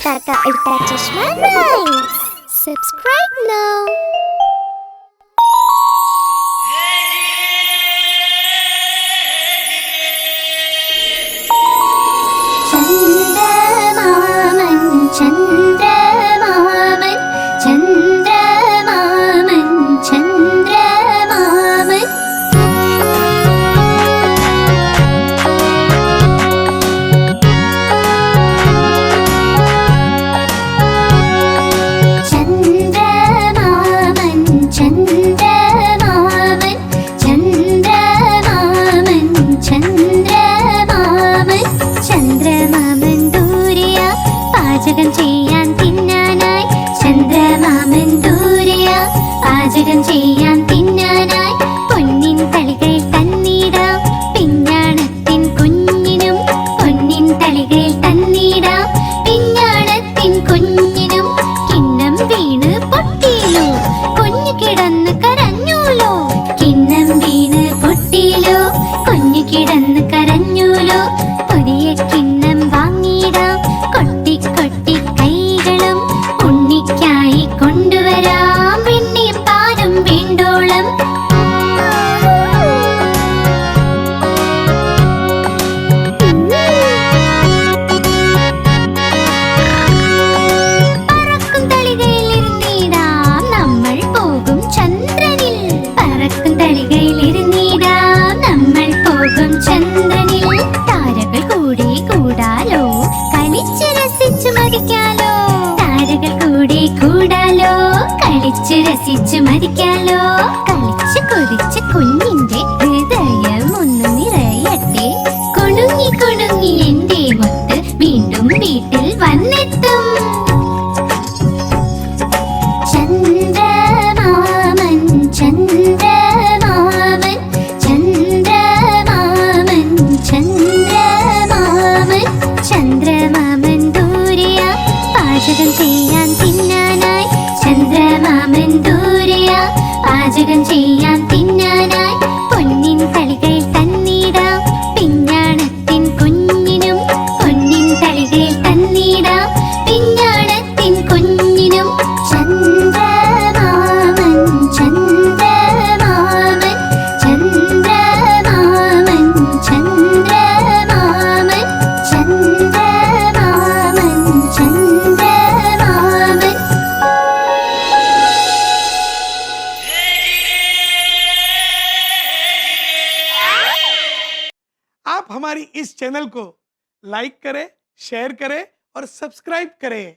अवतार का उल्टा चश्मा राइम्स। Subscribe now. പാചകം ചെയ്യാൻ തിന്നാനായി പൊന്നിൻ തളികയിൽ തന്നിടാം പിഞ്ഞാണത്തിൻ കുഞ്ഞിനും പൊന്നിൻ തളികയിൽ തന്നിടാം പിഞ്ഞാണത്തിൻ കുഞ്ഞിനും കിണ്ണം വീണ് പൊട്ടിയിലോ കുഞ്ഞു കിടന്ന് കരഞ്ഞൂലോ കിണ്ണം വീണ് പൊട്ടിയിലോ കുഞ്ഞു കിടന്ന് കരഞ്ഞൂലോ പുതിയ കിണ്ണം വാങ്ങിടാം കൊട്ടി കൊട്ടി കൈകളും ഉണ്ണിക്കായി കൊണ്ടുവരാം വെണ്ണിയും പാലും വീണ്ടോളം പറക്കും തളികയിലിരുന്നിടാം നമ്മൾ പോകും ചന്ദ്രനിൽ പറക്കും തളികയിലിരുന്നിടാം നമ്മൾ പോകും ചന്ദ്രനിൽ താരകൾ കൂടി കൂടാലോ കളിച്ച് രസിച്ചു മതിക്കാലോ താരകൾ കൂടി കൂടാലോ കളിച്ച് രസിച്ചു മതിക്കാലോ കളിച്ച് കൊതിച്ച് കുഞ്ഞിന്റെ ഹൃദയം ഒന്ന് നിറയട്ടെ കുണുങ്ങി കുണുങ്ങി എന്റെ മുത്ത് വീണ്ടും വീട്ടിൽ വന്നെത്തും ചന്ദ്രമാമൻ ചന്ദ്രമാമൻ ചന്ദ്രമാമൻ ചന്ദ്രമാമൻ ചന്ദ്രമാമൻ ദൂരെയാ പാചകം ചെയ്യാൻ തിന്നാനായി ചന്ദ്രമാമൻ ദൂരെയാ പാചകം ചെയ്യാൻ തിന്നാനായി പൊന്നിൻ തളികയിൽ തന്നിടാം പിഞ്ഞാണത്തിൻ കുഞ്ഞിനും പൊന്നിൻ തളികയിൽ തന്നിടാം പിഞ്ഞാണത്തിൻ കുഞ്ഞിനും ചന്ദ്രമാമൻ ചന്ദ്രമാമൻ ചന്ദ്രമാമൻ ചന്ദ്രമാമൻ ചന്ദ്രമാമൻ ചന്ദ്രമാമൻ आप हमारी इस चैनल को लाइक करें, शेयर करें और सब्सक्राइब करें।